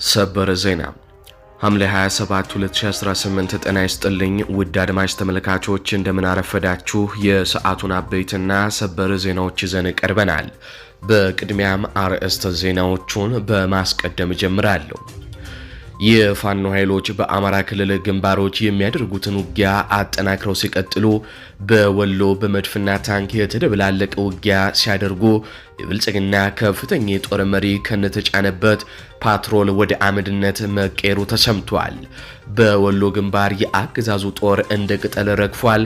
ሰበር ዜና ሐምሌ 27 2018 ጤና ይስጥልኝ ውድ አድማጭ ተመልካቾች እንደምን አረፈዳችሁ። የሰዓቱን አበይትና ሰበር ዜናዎች ይዘን ቀርበናል። በቅድሚያም አርዕስተ ዜናዎቹን በማስቀደም ጀምራለሁ። የፋኖ ኃይሎች በአማራ ክልል ግንባሮች የሚያደርጉትን ውጊያ አጠናክረው ሲቀጥሉ በወሎ በመድፍና ታንክ የተደበላለቀ ውጊያ ሲያደርጉ የብልጽግና ከፍተኛ የጦር መሪ ከነተጫነበት ፓትሮል ወደ አመድነት መቀየሩ ተሰምቷል። በወሎ ግንባር የአገዛዙ ጦር እንደ ቅጠል ረግፏል።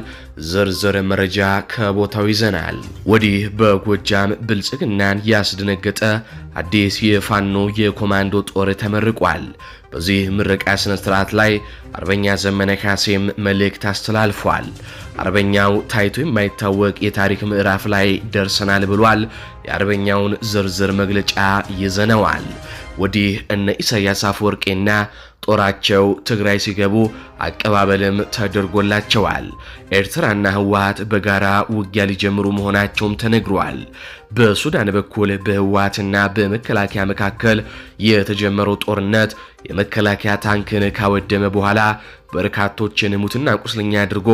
ዝርዝር መረጃ ከቦታው ይዘናል። ወዲህ በጎጃም ብልጽግናን ያስደነገጠ አዲስ የፋኖ የኮማንዶ ጦር ተመርቋል። በዚህ ምረቃ ስነ ስርዓት ላይ አርበኛ ዘመነ ካሴም መልእክት አስተላልፏል። አርበኛው ታይቶ የማይታወቅ የታሪክ ምዕራፍ ላይ ደርሰናል ብሏል። የአርበኛውን ዝርዝር መግለጫ ይዘነዋል። ወዲህ እነ ኢሳያስ አፈወርቄና ጦራቸው ትግራይ ሲገቡ አቀባበልም ተደርጎላቸዋል። ኤርትራና ህወሓት በጋራ ውጊያ ሊጀምሩ መሆናቸውም ተነግሯል። በሱዳን በኩል በህወሓትና በመከላከያ መካከል የተጀመረው ጦርነት የመከላከያ ታንክን ካወደመ በኋላ በርካቶችን ሙትና ቁስለኛ አድርጎ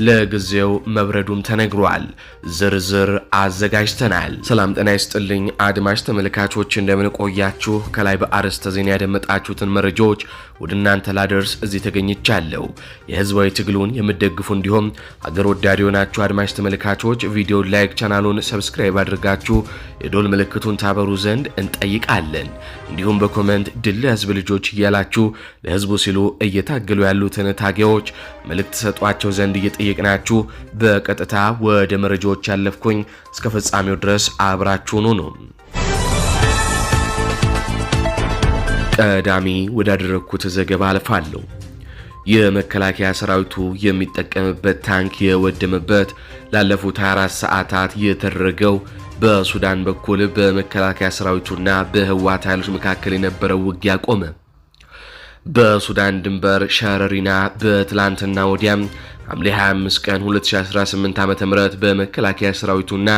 ለጊዜው መብረዱም ተነግሯል። ዝርዝር አዘጋጅተናል። ሰላም ጤና ይስጥልኝ አድማጭ ተመልካቾች እንደምን ቆያችሁ። ከላይ በአርዕስተ ዜና ያደመጣችሁትን መረጃዎች ወደ እናንተ ላደርስ እዚህ ተገኝቻለሁ። የህዝባዊ ትግሉን የምትደግፉ እንዲሁም አገር ወዳድ የሆናችሁ አድማጭ ተመልካቾች ቪዲዮን ላይክ፣ ቻናሉን ሰብስክራይብ አድርጋችሁ የዶል ምልክቱን ታበሩ ዘንድ እንጠይቃለን። እንዲሁም በኮሜንት ድል ለህዝብ ልጆች እያላችሁ ለህዝቡ ሲሉ እየታገሉ ያሉትን ታጋዮች መልእክት ሰጧቸው ዘንድ እየጠየቅናችሁ በቀጥታ ወደ መረጃዎች ያለፍኩኝ። እስከ ፍጻሜው ድረስ አብራችሁን ሁኑ። ቀዳሚ ወዳደረኩት ዘገባ አልፋለሁ። የመከላከያ ሰራዊቱ የሚጠቀምበት ታንክ የወደመበት ላለፉት 24 ሰዓታት የተደረገው በሱዳን በኩል በመከላከያ ሰራዊቱና በህወሓት ኃይሎች መካከል የነበረው ውጊያ ቆመ። በሱዳን ድንበር ሸረሪና በትላንትና ወዲያም ሐምሌ 25 ቀን 2018 ዓ.ም በመከላከያ ሰራዊቱና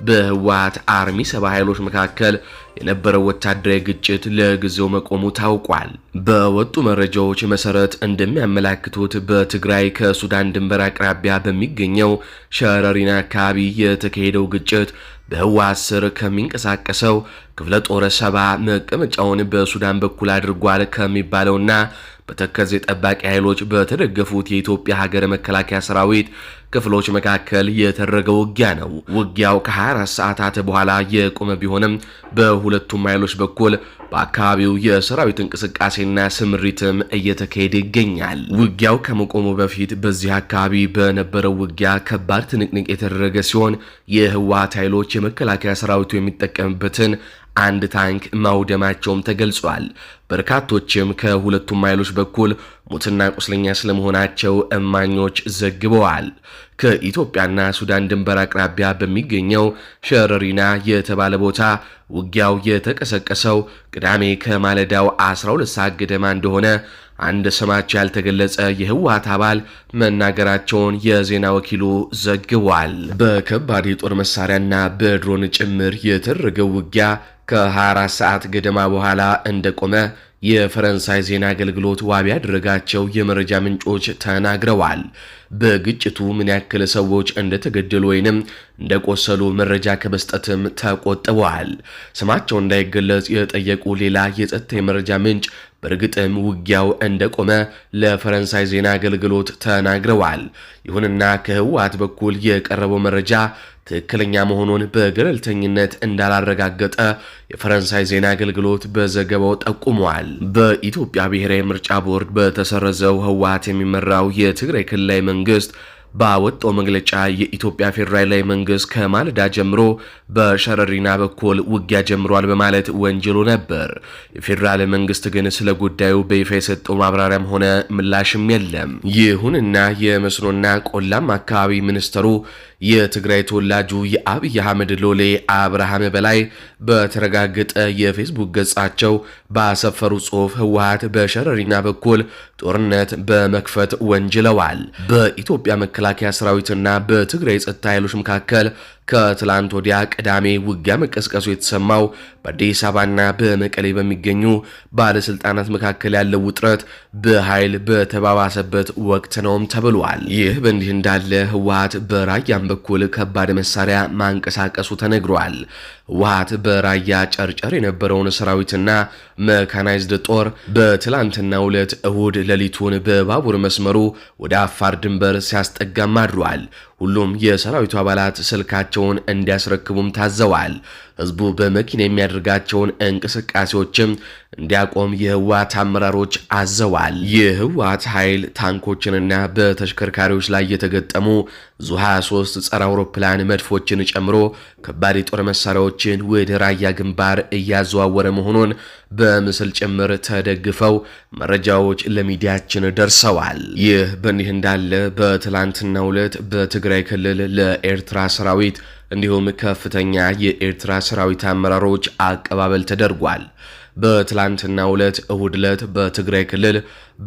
በህወሓት አርሚ 70 ኃይሎች መካከል የነበረው ወታደራዊ ግጭት ለጊዜው መቆሙ ታውቋል። በወጡ መረጃዎች መሰረት እንደሚያመላክቱት በትግራይ ከሱዳን ድንበር አቅራቢያ በሚገኘው ሸረሪና አካባቢ የተካሄደው ግጭት በህወሓት ስር ከሚንቀሳቀሰው ክፍለ ጦር 70 መቀመጫውን በሱዳን በኩል አድርጓል ከሚባለውና በተከዜ ጠባቂ ኃይሎች በተደገፉት የኢትዮጵያ ሀገር መከላከያ ሰራዊት ክፍሎች መካከል የተደረገ ውጊያ ነው። ውጊያው ከ24 ሰዓታት በኋላ የቆመ ቢሆንም በሁለቱም ኃይሎች በኩል በአካባቢው የሰራዊት እንቅስቃሴና ስምሪትም እየተካሄደ ይገኛል። ውጊያው ከመቆሙ በፊት በዚህ አካባቢ በነበረው ውጊያ ከባድ ትንቅንቅ የተደረገ ሲሆን የህወሓት ኃይሎች የመከላከያ ሰራዊቱ የሚጠቀምበትን አንድ ታንክ ማውደማቸውም ተገልጿል። በርካቶችም ከሁለቱም ኃይሎች በኩል ሙትና ቁስለኛ ስለመሆናቸው እማኞች ዘግበዋል። ከኢትዮጵያና ሱዳን ድንበር አቅራቢያ በሚገኘው ሸረሪና የተባለ ቦታ ውጊያው የተቀሰቀሰው ቅዳሜ ከማለዳው 12 ሰዓት ገደማ እንደሆነ አንድ ስማቸው ያልተገለጸ የህወሓት አባል መናገራቸውን የዜና ወኪሉ ዘግቧል። በከባድ የጦር መሳሪያና በድሮን ጭምር የተደረገው ውጊያ ከ24 ሰዓት ገደማ በኋላ እንደቆመ የፈረንሳይ ዜና አገልግሎት ዋቢ ያደረጋቸው የመረጃ ምንጮች ተናግረዋል። በግጭቱ ምን ያክል ሰዎች እንደተገደሉ ወይንም እንደቆሰሉ መረጃ ከመስጠትም ተቆጥበዋል። ስማቸው እንዳይገለጽ የጠየቁ ሌላ የጸጥታ የመረጃ ምንጭ በእርግጥም ውጊያው እንደቆመ ለፈረንሳይ ዜና አገልግሎት ተናግረዋል። ይሁንና ከህወሓት በኩል የቀረበው መረጃ ትክክለኛ መሆኑን በገለልተኝነት እንዳላረጋገጠ የፈረንሳይ ዜና አገልግሎት በዘገባው ጠቁመዋል። በኢትዮጵያ ብሔራዊ ምርጫ ቦርድ በተሰረዘው ህወሓት የሚመራው የትግራይ ክልላዊ መንግስት ባወጣው መግለጫ የኢትዮጵያ ፌዴራላዊ መንግስት ከማለዳ ጀምሮ በሸረሪና በኩል ውጊያ ጀምሯል በማለት ወንጀሉ ነበር። የፌዴራል መንግስት ግን ስለ ጉዳዩ በይፋ የሰጠው ማብራሪያም ሆነ ምላሽም የለም። ይሁንና የመስኖና ቆላማ አካባቢ ሚኒስትሩ የትግራይ ተወላጁ የአብይ አህመድ ሎሌ አብርሃም በላይ በተረጋገጠ የፌስቡክ ገጻቸው ባሰፈሩ ጽሑፍ ህወሓት በሸረሪና በኩል ጦርነት በመክፈት ወንጅለዋል። በኢትዮጵያ መከላከያ ሰራዊትና በትግራይ ጸጥታ ኃይሎች መካከል ከትላንት ወዲያ ቅዳሜ ውጊያ መቀስቀሱ የተሰማው በአዲስ አበባና በመቀሌ በሚገኙ ባለስልጣናት መካከል ያለው ውጥረት በኃይል በተባባሰበት ወቅት ነውም ተብሏል። ይህ በእንዲህ እንዳለ ህወሓት በራያም በኩል ከባድ መሳሪያ ማንቀሳቀሱ ተነግሯል። ህወሓት በራያ ጨርጨር የነበረውን ሰራዊትና መካናይዝድ ጦር በትላንትናው ዕለት እሁድ ሌሊቱን በባቡር መስመሩ ወደ አፋር ድንበር ሲያስጠጋም አድሯል። ሁሉም የሰራዊቱ አባላት ስልካቸውን እንዲያስረክቡም ታዘዋል። ህዝቡ በመኪና የሚያደርጋቸውን እንቅስቃሴዎችም እንዲያቆም የህወሓት አመራሮች አዘዋል። የህወሓት ኃይል ታንኮችንና በተሽከርካሪዎች ላይ የተገጠሙ ዙ 23 ጸረ አውሮፕላን መድፎችን ጨምሮ ከባድ የጦር መሳሪያዎችን ወደ ራያ ግንባር እያዘዋወረ መሆኑን በምስል ጭምር ተደግፈው መረጃዎች ለሚዲያችን ደርሰዋል። ይህ በእንዲህ እንዳለ በትላንትናው ዕለት በትግራይ ክልል ለኤርትራ ሰራዊት እንዲሁም ከፍተኛ የኤርትራ ሰራዊት አመራሮች አቀባበል ተደርጓል። በትላንትናው ዕለት እሁድ ዕለት በትግራይ ክልል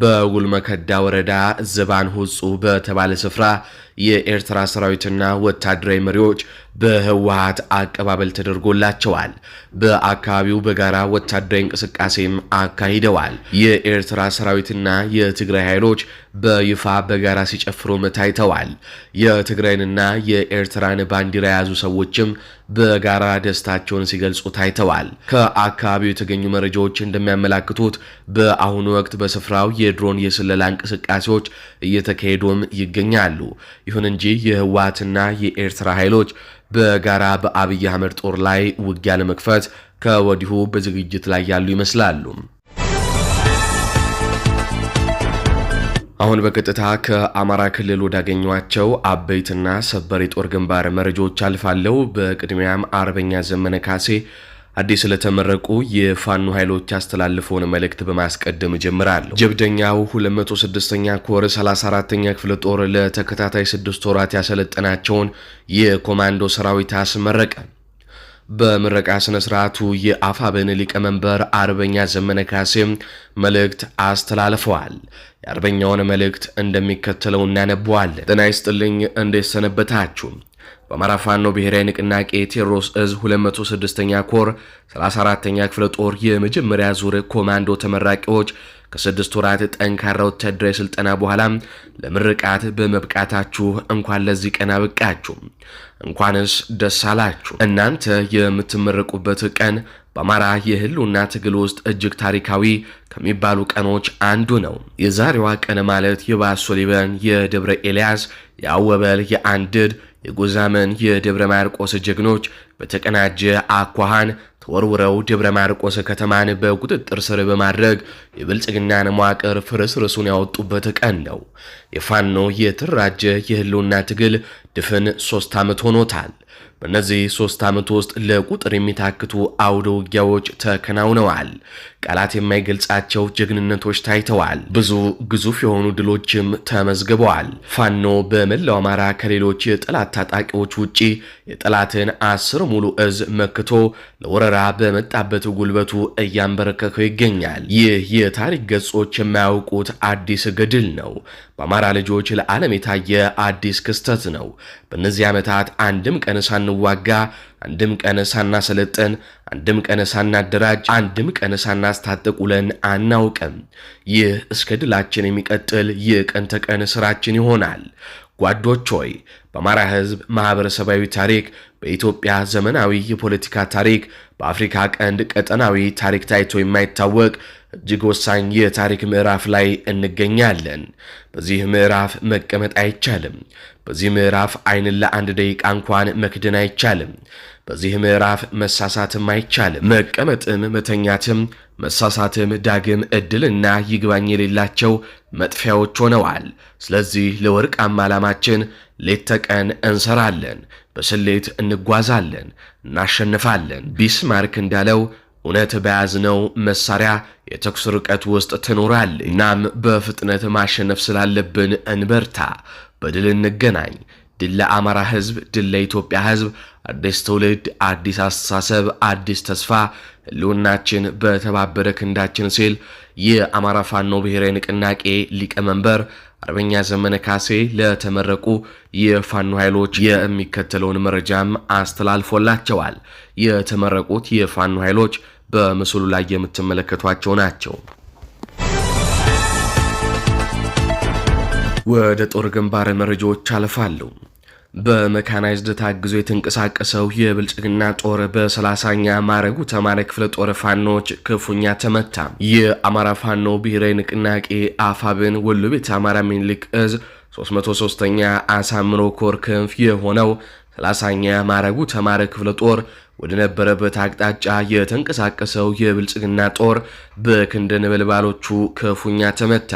በጉልመከዳ ወረዳ ዝባን ሁጹ በተባለ ስፍራ የኤርትራ ሰራዊትና ወታደራዊ መሪዎች በህወሓት አቀባበል ተደርጎላቸዋል። በአካባቢው በጋራ ወታደራዊ እንቅስቃሴም አካሂደዋል። የኤርትራ ሰራዊትና የትግራይ ኃይሎች በይፋ በጋራ ሲጨፍሩም ታይተዋል። የትግራይንና የኤርትራን ባንዲራ የያዙ ሰዎችም በጋራ ደስታቸውን ሲገልጹ ታይተዋል። ከአካባቢው የተገኙ መረጃዎች እንደሚያመላክቱት በአሁኑ ወቅት በስፍራው የድሮን የስለላ እንቅስቃሴዎች እየተካሄዱም ይገኛሉ። ይሁን እንጂ የህወሓትና የኤርትራ ኃይሎች በጋራ በአብይ አህመድ ጦር ላይ ውጊያ ለመክፈት ከወዲሁ በዝግጅት ላይ ያሉ ይመስላሉ። አሁን በቀጥታ ከአማራ ክልል ወዳገኟቸው አበይትና ሰበር የጦር ግንባር መረጃዎች አልፋለሁ። በቅድሚያም አርበኛ ዘመነ ካሴ አዲስ ለተመረቁ የፋኖ ኃይሎች ያስተላልፈውን መልእክት በማስቀደም ጀምራለሁ። ጀብደኛው 206ኛ ኮር 34ኛ ክፍለ ጦር ለተከታታይ 6 ወራት ያሰለጠናቸውን የኮማንዶ ሰራዊት አስመረቀ። በምረቃ ስነ ስርዓቱ የአፋብን ሊቀመንበር አርበኛ ዘመነ ካሴ መልእክት አስተላልፈዋል። የአርበኛውን መልእክት እንደሚከተለው እናነበዋለን። ጤና ይስጥልኝ፣ እንዴት ሰነበታችሁ? በአማራ ፋኖ ብሔራዊ ንቅናቄ ቴዎድሮስ እዝ 206ኛ ኮር 34ኛ ክፍለ ጦር የመጀመሪያ ዙር ኮማንዶ ተመራቂዎች ከ6 ወራት ጠንካራ ወታደራዊ ስልጠና በኋላ ለምርቃት በመብቃታችሁ እንኳን ለዚህ ቀን አበቃችሁ፣ እንኳንስ ደስ አላችሁ። እናንተ የምትመረቁበት ቀን በአማራ የህልውና ትግል ውስጥ እጅግ ታሪካዊ ከሚባሉ ቀኖች አንዱ ነው። የዛሬዋ ቀን ማለት የባሶ ሊበን፣ የደብረ ኤልያስ፣ የአወበል፣ የአንድድ፣ የጎዛመን፣ የደብረ ማርቆስ ጀግኖች በተቀናጀ አኳኋን ተወርውረው ደብረ ማርቆስ ከተማን በቁጥጥር ስር በማድረግ የብልጽግናን መዋቅር ፍርስርሱን ያወጡበት ቀን ነው። የፋኖ የተራጀ የህልውና ትግል ድፍን 3 ዓመት ሆኖታል። በእነዚህ 3 ዓመት ውስጥ ለቁጥር የሚታክቱ አውደ ውጊያዎች ተከናውነዋል። ቃላት የማይገልጻቸው ጀግንነቶች ታይተዋል። ብዙ ግዙፍ የሆኑ ድሎችም ተመዝግበዋል። ፋኖ በመላው አማራ ከሌሎች የጠላት ታጣቂዎች ውጪ የጠላትን 10 ሙሉ እዝ መክቶ ለወረራ በመጣበት ጉልበቱ እያንበረከከው ይገኛል። ይህ የታሪክ ገጾች የማያውቁት አዲስ ገድል ነው። በአማራ ልጆች ለዓለም የታየ አዲስ ክስተት ነው። በእነዚህ ዓመታት አንድም ቀን ሳንዋጋ፣ አንድም ቀን ሳናሰለጥን፣ አንድም ቀን ሳናደራጅ፣ አንድም ቀን ሳናስታጥቅ ውለን አናውቅም። ይህ እስከ ድላችን የሚቀጥል የቀን ተቀን ስራችን ይሆናል። ጓዶች ሆይ በአማራ ህዝብ ማህበረሰባዊ ታሪክ፣ በኢትዮጵያ ዘመናዊ የፖለቲካ ታሪክ፣ በአፍሪካ ቀንድ ቀጠናዊ ታሪክ ታይቶ የማይታወቅ እጅግ ወሳኝ የታሪክ ምዕራፍ ላይ እንገኛለን። በዚህ ምዕራፍ መቀመጥ አይቻልም። በዚህ ምዕራፍ አይንን ለአንድ ደቂቃ እንኳን መክደን አይቻልም። በዚህ ምዕራፍ መሳሳትም አይቻልም። መቀመጥም መተኛትም መሳሳትም ዳግም እድልና ይግባኝ የሌላቸው መጥፊያዎች ሆነዋል። ስለዚህ ለወርቃማ ዓላማችን ሌት ተቀን እንሰራለን፣ በስሌት እንጓዛለን፣ እናሸንፋለን። ቢስማርክ እንዳለው እውነት በያዝነው መሳሪያ የተኩስ ርቀት ውስጥ ትኖራለች። እናም በፍጥነት ማሸነፍ ስላለብን እንበርታ፣ በድል እንገናኝ። ድል ለአማራ ህዝብ፣ ድል ለኢትዮጵያ ህዝብ። አዲስ ትውልድ፣ አዲስ አስተሳሰብ፣ አዲስ ተስፋ፣ ህልውናችን በተባበረ ክንዳችን ሲል የአማራ ፋኖ ብሔራዊ ንቅናቄ ሊቀመንበር አርበኛ ዘመነ ካሴ ለተመረቁ የፋኖ ኃይሎች የሚከተለውን መረጃም አስተላልፎላቸዋል። የተመረቁት የፋኖ ኃይሎች በምስሉ ላይ የምትመለከቷቸው ናቸው። ወደ ጦር ግንባር መረጃዎች አልፋለሁ። በመካናይዝድ ታግዞ የተንቀሳቀሰው የብልጽግና ጦር በ30ኛ ማዕረጉ ተማረ ክፍለ ጦር ፋኖች ክፉኛ ተመታ። የአማራ ፋኖ ብሔራዊ ንቅናቄ አፋብን ወሎ ቤት አማራ ሚኒሊክ እዝ 303ኛ አሳምኖ ኮር ክንፍ የሆነው 30ኛ ማዕረጉ ተማረ ክፍለ ጦር ወደ ነበረበት አቅጣጫ የተንቀሳቀሰው የብልጽግና ጦር በክንደ ነበልባሎቹ ክፉኛ ተመታ።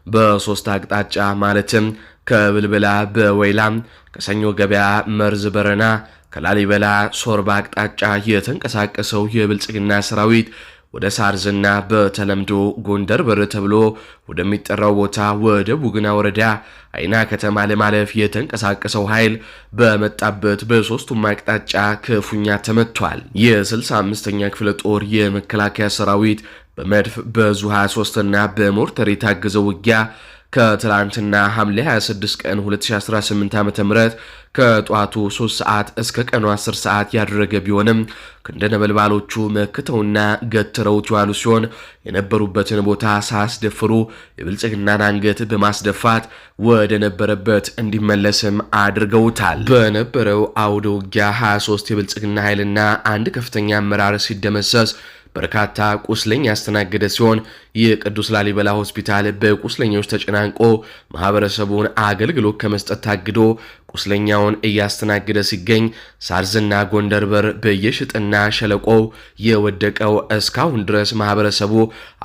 በሶስት አቅጣጫ ማለትም ከብልብላ በወይላ ከሰኞ ገበያ መርዝ በረና ከላሊበላ ሶርባ አቅጣጫ የተንቀሳቀሰው የብልጽግና ሰራዊት ወደ ሳርዝና በተለምዶ ጎንደር በር ተብሎ ወደሚጠራው ቦታ ወደ ቡግና ወረዳ አይና ከተማ ለማለፍ የተንቀሳቀሰው ኃይል በመጣበት በሶስቱም አቅጣጫ ክፉኛ ተመቷል። የ65ኛ ክፍለ ጦር የመከላከያ ሰራዊት በመድፍ በዙ 23 እና በሞርተር የታገዘው ውጊያ ከትላንትና ሐምሌ 26 ቀን 2018 ዓ.ም ከጧቱ 3 ሰዓት እስከ ቀኑ 10 ሰዓት ያደረገ ቢሆንም ከነነበልባሎቹ መክተውና ገትረውት ያሉ ሲሆን የነበሩበትን ቦታ ሳያስደፍሩ የብልጽግናን አንገት በማስደፋት ወደ ነበረበት እንዲመለስም አድርገውታል። በነበረው አውደ ውጊያ 23 የብልጽግና ኃይልና አንድ ከፍተኛ አመራር ሲደመሰስ በርካታ ቁስለኛ ያስተናገደ ሲሆን የቅዱስ ላሊበላ ሆስፒታል በቁስለኞች ተጨናንቆ ማህበረሰቡን አገልግሎት ከመስጠት ታግዶ ቁስለኛውን እያስተናገደ ሲገኝ ሳርዝና ጎንደር በር በየሽጥና ሸለቆው የወደቀው እስካሁን ድረስ ማህበረሰቡ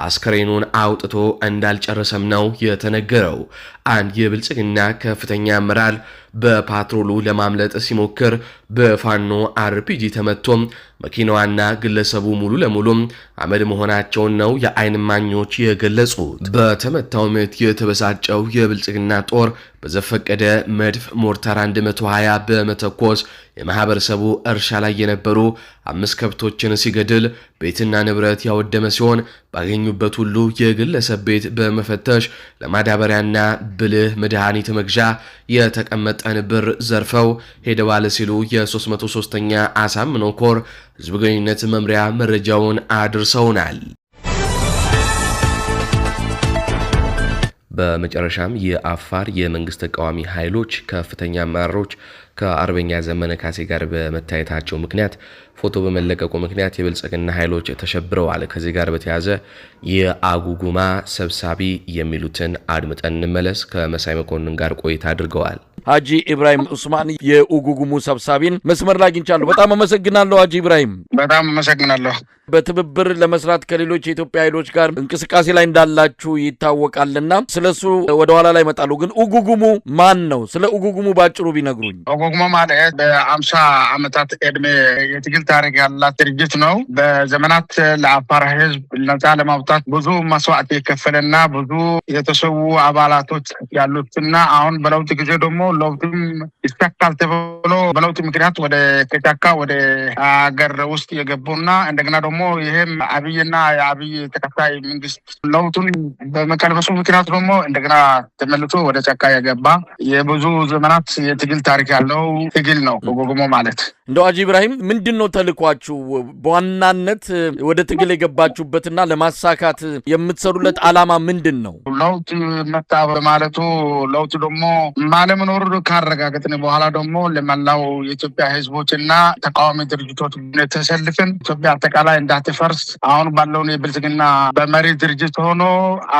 አስከሬኑን አውጥቶ እንዳልጨረሰም ነው የተነገረው። አንድ የብልጽግና ከፍተኛ አመራር በፓትሮሉ ለማምለጥ ሲሞክር በፋኖ አርፒጂ ተመቶም መኪናዋና ግለሰቡ ሙሉ ለሙሉ አመድ መሆናቸውን ነው የአይን ማኞች የገለጹት። በተመታው ምት የተበሳጨው የብልጽግና ጦር በዘፈቀደ መድፍ ሞርታር 120 በመተኮስ የማህበረሰቡ እርሻ ላይ የነበሩ 5 ከብቶችን ሲገድል ቤትና ንብረት ያወደመ ሲሆን ባገኙበት ሁሉ የግለሰብ ቤት በመፈተሽ ለማዳበሪያና ብልህ መድኃኒት መግዣ የተቀመጠን ብር ዘርፈው ሄደዋል ሲሉ የ303ኛ አሳምኖ ኮር ህዝብ ግንኙነት መምሪያ መረጃውን አድርሰውናል። በመጨረሻም የአፋር የመንግስት ተቃዋሚ ኃይሎች ከፍተኛ አመራሮች ከአርበኛ ዘመነ ካሴ ጋር በመታየታቸው ምክንያት ፎቶ በመለቀቁ ምክንያት የብልጽግና ኃይሎች ተሸብረዋል። ከዚህ ጋር በተያያዘ የአጉጉማ ሰብሳቢ የሚሉትን አድምጠን እንመለስ። ከመሳይ መኮንን ጋር ቆይታ አድርገዋል። ሀጂ ኢብራሂም ኡስማን የኡጉጉሙ ሰብሳቢን መስመር ላይ አግኝቻለሁ። በጣም አመሰግናለሁ ሀጂ ኢብራሂም። በጣም አመሰግናለሁ። በትብብር ለመስራት ከሌሎች የኢትዮጵያ ኃይሎች ጋር እንቅስቃሴ ላይ እንዳላችሁ ይታወቃልና ስለሱ ወደ ኋላ ላይ መጣሉ። ግን ኡጉጉሙ ማን ነው? ስለ ኡጉጉሙ ባጭሩ ቢነግሩኝ። ኡጉጉሙ ማለት በ50 ዓመታት ዕድሜ የትግል ታሪክ ያላት ድርጅት ነው። በዘመናት ለአፋር ህዝብ ነፃ ለማውጣት ብዙ መስዋዕት የከፈለና ብዙ የተሰዉ አባላቶች ያሉትና አሁን በለውጥ ጊዜ ደግሞ ለውጥም ይስተካከል ተብሎ በለውጥ ምክንያት ወደ ከጫካ ወደ ሀገር ውስጥ የገቡና እንደገና ደግሞ ይሄም አብይና የአብይ ተከታይ መንግስት ለውጡን በመቀልበሱ ምክንያት ደግሞ እንደገና ተመልሶ ወደ ጫካ የገባ የብዙ ዘመናት የትግል ታሪክ ያለው ትግል ነው ኡጉጉሙ ማለት። እንደው ሀጂ ኢብራሂም ምንድነው ተልኳችሁ? በዋናነት ወደ ትግል የገባችሁበትና ለማሳካት የምትሰሩለት ዓላማ ምንድነው? ለውጥ መጣ በማለቱ ለውጥ ደግሞ ማለመኖር ካረጋገጥን በኋላ ደግሞ ለመላው የኢትዮጵያ ህዝቦችና ተቃዋሚ ድርጅቶች ተሰልፈን ኢትዮጵያ አጠቃላይ እንዳትፈርስ አሁን ባለውን የብልጽግና በመሪ ድርጅት ሆኖ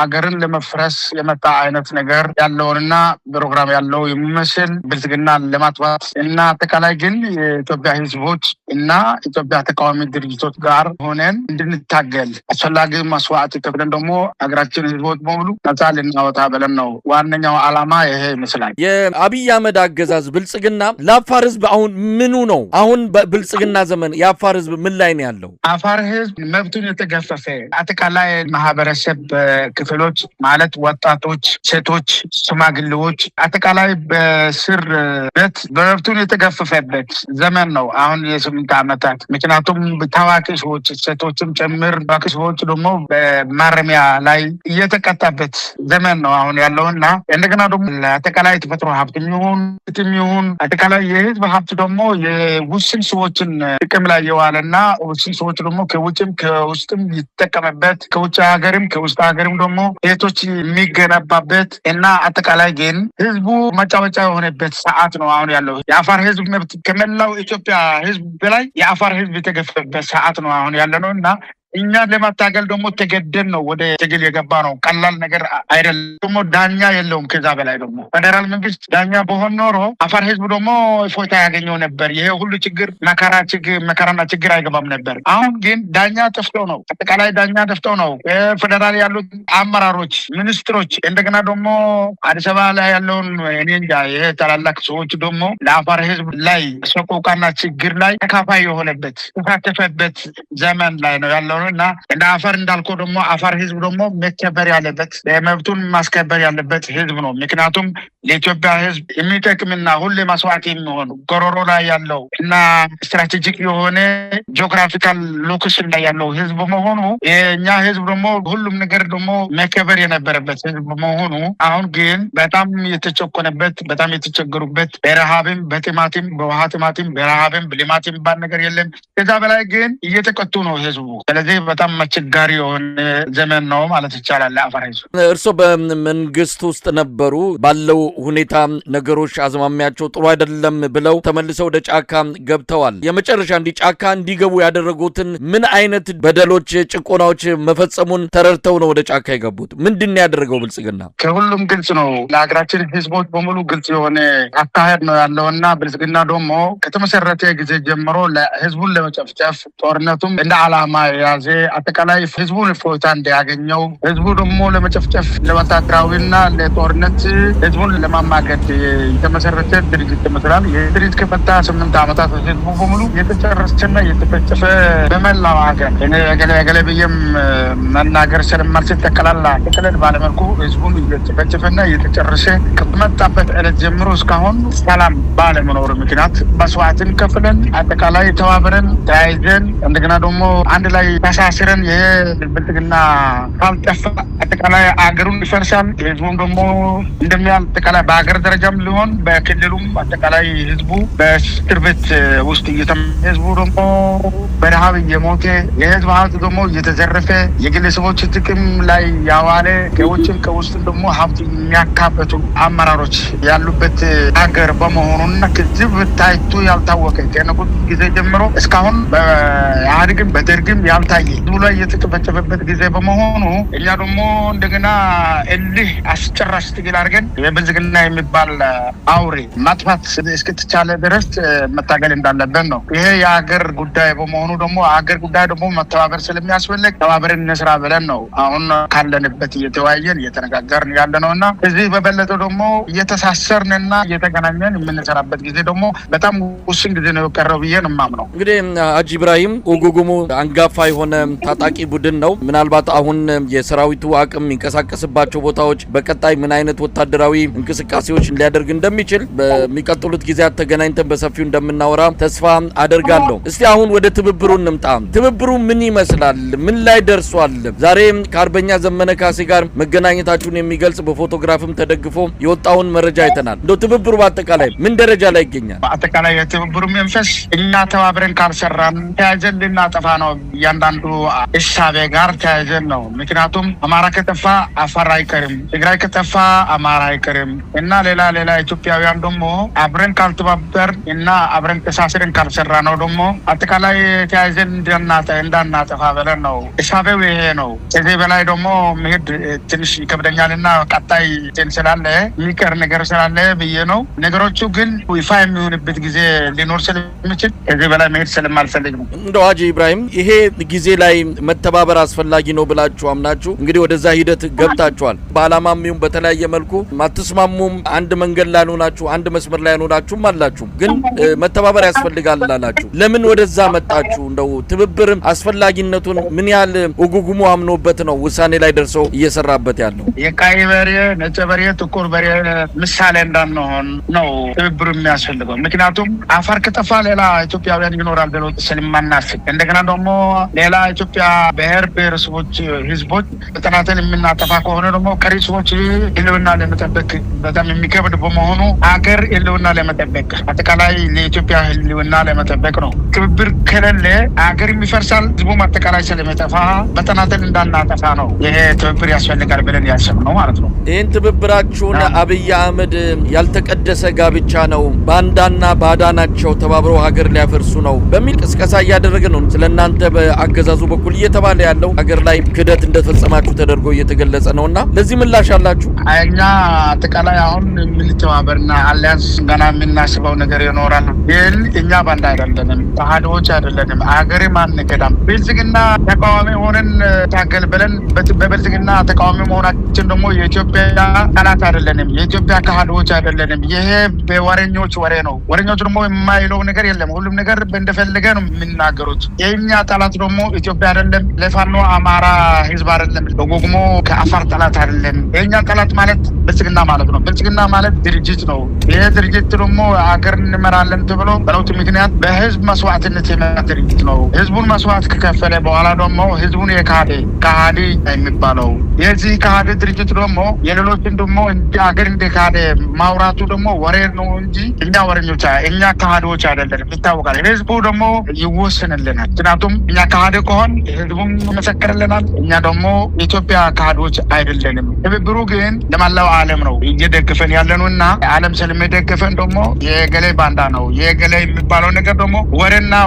አገርን ለመፍረስ የመጣ አይነት ነገር ያለውንና ፕሮግራም ያለው የሚመስል ብልጽግና ለማጥፋት እና አጠቃላይ ግን የኢትዮጵያ ህዝቦች እና ኢትዮጵያ ተቃዋሚ ድርጅቶች ጋር ሆነን እንድንታገል አስፈላጊ መስዋዕት ከፍለን ደግሞ ሀገራችን ህዝቦች በሙሉ ነፃ ልናወጣ ብለን ነው ዋነኛው ዓላማ ይሄ ይመስላል። የአብይ አህመድ አገዛዝ ብልጽግና ለአፋር ህዝብ አሁን ምኑ ነው? አሁን በብልጽግና ዘመን የአፋር ህዝብ ምን ላይ ነው ያለው? አፋር ህዝብ መብቱን የተገፈፈ አጠቃላይ ማህበረሰብ ክፍሎች ማለት ወጣቶች፣ ሴቶች፣ ሽማግሌዎች አጠቃላይ በስር ቤት መብቱን የተገፈፈበት ዘመን ነው አሁን የ8 ዓመታት። ምክንያቱም ታዋቂ ሰዎች ሴቶችም ጭምር ታዋቂ ሰዎች ደግሞ በማረሚያ ላይ እየተቀጣበት ዘመን ነው አሁን ያለውና እንደገና ደግሞ አጠቃላይ የተፈጥሮ ሀብት የሚሆን አጠቃላይ የህዝብ ሀብት ደግሞ የውስን ሰዎችን ጥቅም ላይ የዋለና ውስን ሰዎች ደግሞ ከውጭም ከውስጥም ይጠቀምበት ከውጭ ሀገርም ከውስጥ ሀገርም ደግሞ ቤቶች የሚገነባበት እና አጠቃላይ ግን ህዝቡ መጫወቻ የሆነበት ሰዓት ነው አሁን ያለው። የአፋር ህዝብ መብት ከመላው ኢትዮጵያ ህዝብ በላይ የአፋር ህዝብ የተገፈበት ሰዓት ነው አሁን ያለ ነው እና እኛ ለማታገል ደግሞ ተገደን ነው ወደ ትግል የገባ ነው። ቀላል ነገር አይደለም። ደግሞ ዳኛ የለውም። ከዛ በላይ ደግሞ ፌደራል መንግስት ዳኛ በሆን ኖሮ አፋር ህዝብ ደግሞ እፎይታ ያገኘው ነበር። ይሄ ሁሉ ችግር መከራና ችግር አይገባም ነበር። አሁን ግን ዳኛ ጠፍተው ነው፣ አጠቃላይ ዳኛ ጠፍተው ነው። ፌደራል ያሉት አመራሮች፣ ሚኒስትሮች እንደገና ደግሞ አዲስ አበባ ላይ ያለውን እኔ እንጃ ይሄ ታላላቅ ሰዎች ደግሞ ለአፋር ህዝብ ላይ ሰቆቃና ችግር ላይ ተካፋይ የሆነበት ተሳተፈበት ዘመን ላይ ነው ያለው እና እንደ አፋር እንዳልከው ደግሞ አፋር ህዝብ ደግሞ መከበር ያለበት መብቱን ማስከበር ያለበት ህዝብ ነው። ምክንያቱም ለኢትዮጵያ ህዝብ የሚጠቅምና ሁሌ መስዋዕት የሚሆን ጎሮሮ ላይ ያለው እና ስትራቴጂክ የሆነ ጂኦግራፊካል ሎኬሽን ላይ ያለው ህዝብ በመሆኑ የኛ ህዝብ ደግሞ ሁሉም ነገር ደግሞ መከበር የነበረበት ህዝብ በመሆኑ አሁን ግን በጣም የተጨቆነበት በጣም የተቸገሩበት በረሃብም በጥማትም በውሃ ጥማትም በረሃብም በልማት የሚባል ነገር የለም። ከዛ በላይ ግን እየተቀጡ ነው ህዝቡ። ስለዚህ በጣም አስቸጋሪ የሆነ ዘመን ነው ማለት ይቻላል ለአፋር ህዝብ። እርስዎ በመንግስት ውስጥ ነበሩ። ባለው ሁኔታ ነገሮች አዝማሚያቸው ጥሩ አይደለም ብለው ተመልሰው ወደ ጫካ ገብተዋል። የመጨረሻ ጫካ እንዲገቡ ያደረጉትን ምን አይነት በደሎች፣ ጭቆናዎች መፈጸሙን ተረድተው ነው ወደ ጫካ የገቡት? ምንድን ነው ያደረገው ብልጽግና? ከሁሉም ግልጽ ነው። ለሀገራችን ህዝቦች በሙሉ ግልጽ የሆነ አካሄድ ነው ያለውና ብልጽግና ደግሞ ከተመሰረተ ጊዜ ጀምሮ ህዝቡን ለመጨፍጨፍ ጦርነቱም እንደ ዓላማ የያዘ አጠቃላይ ህዝቡን እፎይታ እንዲያገኘው ህዝቡ ደግሞ ለመጨፍጨፍ ለወታደራዊና ለጦርነት ህዝቡን ለማማገድ የተመሰረተ ድርጅት ይመስላል። የድርጅት ከፈታ 8 ዓመታት ህዝቡ በሙሉ የተጨረሰና የተፈጨፈ በመላው ሀገር ገለ ብዬም መናገር ስለማልችል ጠቅለል ባለመልኩ ህዝቡን እየተፈጨፈና እየተጨረሰ ከመጣበት ዕለት ጀምሮ እስካሁን ሰላም ባለመኖሩ ምክንያት መስዋዕትን ከፍለን አጠቃላይ ተባብረን ተያይዘን እንደገና ደግሞ አንድ ላይ ተሳስረን የብልጽግና ካልጠፋ አጠቃላይ አገሩን ይፈርሳል። ህዝቡም ደግሞ እንደሚያል አጠቃላይ በሀገር ደረጃም ሊሆን በክልሉም አጠቃላይ ህዝቡ በእስር ቤት ውስጥ ህዝቡ ደግሞ በረሃብ እየሞተ የህዝብ ሀብት ደግሞ እየተዘረፈ የግለሰቦች ጥቅም ላይ ያዋለ ከውጭም ከውስጥም ደግሞ ሀብት የሚያካበቱ አመራሮች ያሉበት ሀገር በመሆኑና ከዚህ ታይቶ ያልታወቀ ከነቁት ጊዜ ጀምሮ እስካሁን በኢህአዴግም በደርግም ያልታየ ህዝቡ ላይ የተጨፈጨፈበት ጊዜ በመሆኑ እኛ ደግሞ እንደገና እልህ አስጨራሽ ትግል አድርገን የብልጽግና የሚባል አውሬ ማጥፋት እስክትቻለ ድረስ መታገል እንዳለብን ነው። ይሄ የሀገር ጉዳይ በመሆኑ ደግሞ ሀገር ጉዳይ ደግሞ መተባበር ስለሚያስፈልግ ተባብረን እንስራ ብለን ነው አሁን ካለንበት እየተወያየን እየተነጋገርን ያለ ነው እና እዚህ በበለጠው ደግሞ እየተሳሰርንና እየተገናኘን የምንሰራበት ጊዜ ደግሞ በጣም ውስን ጊዜ ነው የቀረው ብዬ ነው የማምነው። እንግዲህ ሀጂ ኢብራሂም ኡጉጉሙ አንጋፋ የሆነ ታጣቂ ቡድን ነው። ምናልባት አሁን የሰራዊቱ አቅም የሚንቀሳቀስባቸው ቦታዎች በቀጣይ ምን አይነት ወታደራዊ እንቅስቃሴዎች ሊያደርግ እንደሚችል በሚቀጥሉት ጊዜያት ተገናኝተን በሰፊው እንደምናወራ ተስፋ አደርጋለሁ። እስቲ አሁን ወደ ትብብሩ እንምጣ። ትብብሩ ምን ይመስላል? ምን ላይ ደርሷል? ዛሬ ከአርበኛ ዘመነ ካሴ ጋር መገናኘታችሁን የሚገልጽ በፎቶግራፍም ተደግፎ የወጣውን መረጃ አይተናል። እንደው ትብብሩ በአጠቃላይ ምን ደረጃ ላይ ይገኛል? በአጠቃላይ የትብብሩ መንፈስ እኛ ተባብረን ካልሰራን ተያይዘን ልናጠፋ ነው። እያንዳንዱ እሳቤ ጋር ተያይዘን ነው። ምክንያቱም አማራ ከጠፋ አፋር አይቀርም፣ ትግራይ ከጠፋ አማራ አይቀርም እና ሌላ ኢትዮጵያውያን ደግሞ አብረን ካልተባበር እና አብረን ተሳስረን ካልሰራ ነው ደግሞ አጠቃላይ ተያይዘን እንዳናጠፋ ብለን ነው። እሳቤው ይሄ ነው። ከዚህ በላይ ደግሞ መሄድ ትንሽ ይከብደኛልና ቀጣይ ስላለ የሚቀር ነገር ስላለ ብዬ ነው። ነገሮቹ ግን ይፋ የሚሆንበት ጊዜ ሊኖር ስለሚችል ከዚህ በላይ መሄድ ስለማልፈልግ ነው። እንደው ሀጂ ኢብራሂም ይሄ ጊዜ ጊዜ ላይ መተባበር አስፈላጊ ነው ብላችሁ አምናችሁ እንግዲህ ወደዛ ሂደት ገብታችኋል። በአላማም ይሁን በተለያየ መልኩ ማትስማሙም አንድ መንገድ ላይ ሆናችሁ አንድ መስመር ላይ ሆናችሁም አላችሁ፣ ግን መተባበር ያስፈልጋል አላችሁ። ለምን ወደዛ መጣችሁ? እንደው ትብብር አስፈላጊነቱን ምን ያህል ኡጉጉሙ አምኖበት ነው ውሳኔ ላይ ደርሶ እየሰራበት ያለው? የቀይ በሬ ነጭ በሬ ጥቁር በሬ ምሳሌ እንዳንሆን ነው ትብብር የሚያስፈልገው። ምክንያቱም አፋር ከጠፋ ሌላ ኢትዮጵያውያን ይኖራል ብሎ ስለማናስብ፣ እንደገና ደግሞ ሌላ ኢትዮጵያ ብሔር ብሔረሰቦች ህዝቦች በተናጠል የምናጠፋ ከሆነ ደግሞ ቀሪ ሰዎች ህልውና ለመጠበቅ በጣም የሚከብድ በመሆኑ አገር ህልውና ለመጠበቅ አጠቃላይ ለኢትዮጵያ ህልውና ለመጠበቅ ነው። ትብብር ከሌለ አገር ይፈርሳል፣ ህዝቡም አጠቃላይ ስለሚጠፋ በተናጠል እንዳናጠፋ ነው ይሄ ትብብር ያስፈልጋል ብለን ያሰብነው ማለት ነው። ይህን ትብብራችሁን አብይ አህመድ ያልተቀደሰ ጋብቻ ነው፣ ባንዳና ባዳ ናቸው፣ ተባብረው ሀገር ሊያፈርሱ ነው በሚል ቅስቀሳ እያደረገ ነው። ስለናንተ በአገዛዙ በኩል እየተባለ ያለው ሀገር ላይ ክህደት እንደተፈጸማችሁ ተደርጎ እየተገለጸ ነውና ለዚህ ምላሽ አላችሁ? እኛ አጠቃላይ አሁን የምንተባበርና አሊያንስ ገና የምናስበው ነገር ይኖራል። ግን እኛ ባንዳ አይደለንም፣ ተዋህዶዎች አይደለንም፣ ሀገርም አንገዳም። ብልጽግና ተቃዋሚ ሆነን ታገል ብለን በብልጽግና ተቃዋሚ መሆናችን ደግሞ የኢትዮጵያ ጠላት አይደለንም፣ የኢትዮጵያ ተዋህዶዎች አይደለንም። ይሄ በወሬኞች ወሬ ነው። ወሬኞች ደግሞ የማይለው ነገር የለም። ሁሉም ነገር እንደፈለገ ነው የሚናገሩት። የኛ ጠላት ደግሞ ኢትዮጵያ አይደለም፣ ለፋኖ አማራ ህዝብ አይደለም፣ በጎግሞ ከአፋር ጠላት አይደለም። የኛ ጠላት ማለት ብልጽግና ማለት ነው። ብልጽግና ማለት ድርጅት ነው። ይሄ ድርጅት ደግሞ ሀገር እንመራለን ተብሎ በለውጥ ምክንያት በህዝብ መስዋዕትነት የመጣ ድርጅት ነው። ህዝቡን መስዋዕት ከከፈለ በኋላ ደግሞ ህዝቡን የካደ ከሃዲ የሚባለው የዚህ ከሃዲ ድርጅት ደግሞ የሌሎችን ደግሞ ሀገር እንደካደ ማውራቱ ደግሞ ወሬ ነው እንጂ እኛ ወሬኞች እኛ ከሃዲዎች አይደለንም፣ ይታወቃል። ህዝቡ ደግሞ ይወስንልናል። ምክንያቱም እኛ ከሃዲ ከሆን ህዝቡም ይመሰክርልናል። እኛ ደግሞ የኢትዮጵያ ከሃዲዎች አይደለንም። ትብብሩ ግን ለማላው ዓለም ነው እየደገፈን ያለነው እና ዓለም ስለሚደገፈን ደግሞ የገሌ ባንዳ ነው የገሌ የሚባለው ነገር ደግሞ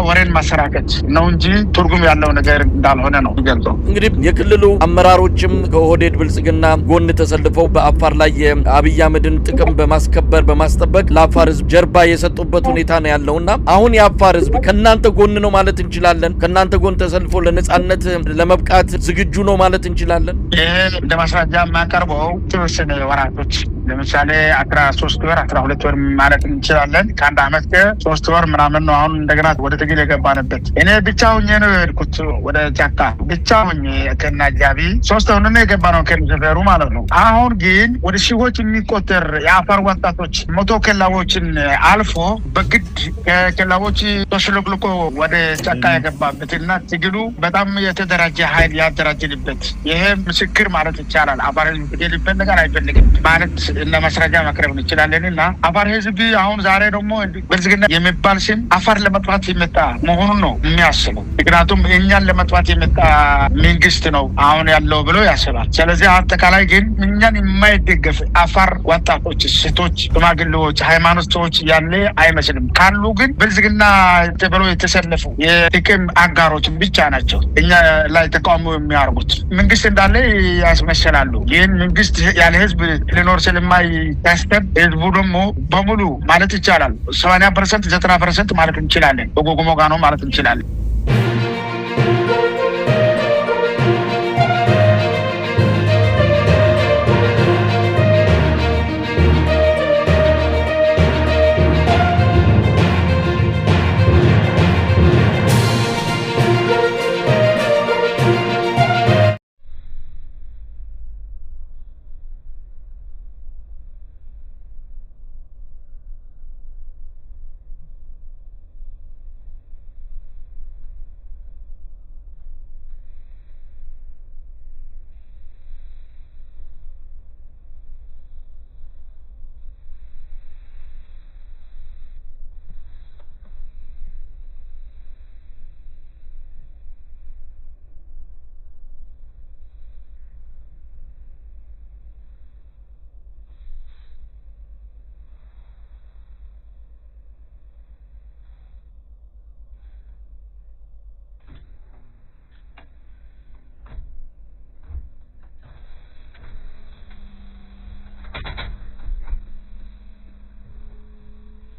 ወሬን ማሰራጨት ነው እንጂ ትርጉም ያለው ነገር እንዳልሆነ ነው የሚገልጸው። እንግዲህ የክልሉ አመራሮችም ከኦህዴድ ብልጽግና ጎን ተሰልፈው በአፋር ላይ የአብይ አህመድን ጥቅም በማስከበር በማስጠበቅ ለአፋር ህዝብ ጀርባ የሰጡበት ሁኔታ ነው ያለውና አሁን የአፋር ህዝብ ከናንተ ጎን ነው ማለት እንችላለን? ከናንተ ጎን ተሰልፎ ለነጻነት ለመብቃት ዝግጁ ነው ማለት እንችላለን? ይሄ እንደ ማስረጃ የማቀርበው የተወሰነ ወራቶች ለምሳሌ 13 ወር 12 ወር ማለት እንችላለን። ከአንድ አመት ከ3 ወር ምናምን ነው አሁን እንደገና ወደ ትግል የገባንበት። እኔ ብቻ ሆኜ ነው የሄድኩት ወደ ጫካ ብቻ ሆኜ ከና ጃቢ 3 ሆነ ነው የገባ ነው ከሚዘፈሩ ማለት ነው። አሁን ግን ወደ ሺዎች የሚቆጠር የአፋር ወጣቶች 100 ኬላዎችን አልፎ በግድ ከኬላዎች ተሽሎክልኮ ወደ ጫካ የገባበትና ትግሉ በጣም የተደራጀ ኃይል ያደራጀንበት ይሄ ምስክር ማለት ይቻላል። አፋር ህዝብ ትግልበት ነገር አይፈልግም ማለት እና ማስረጃ ማቅረብ እንችላለን። እና አፋር ህዝብ አሁን ዛሬ ደግሞ ብልጽግና የሚባል ስም አፋር ለመጥፋት የመጣ መሆኑን ነው የሚያስበው። ምክንያቱም እኛን ለመጥፋት የመጣ መንግስት ነው አሁን ያለው ብሎ ያስባል። ስለዚህ አጠቃላይ ግን እኛን የማይደገፍ አፋር ወጣቶች፣ ሴቶች፣ ሽማግሌዎች፣ ሃይማኖት ሰዎች ያለ አይመስልም። ካሉ ግን ብልጽግና ተብሎ የተሰለፉ የጥቅም አጋሮች ብቻ ናቸው እኛ ላይ ተቃውሞ የሚያርጉት። መንግስት እንዳለ ያስመሰላሉ። ግን መንግስት ያለ ህዝብ ሊኖር ስለማይታሰብ ህዝቡ ደግሞ በሙሉ ማለት ይቻላል 80% 90% ማለት እንችላለን በጎጎሞ ጋር ነው ማለት እንችላለን።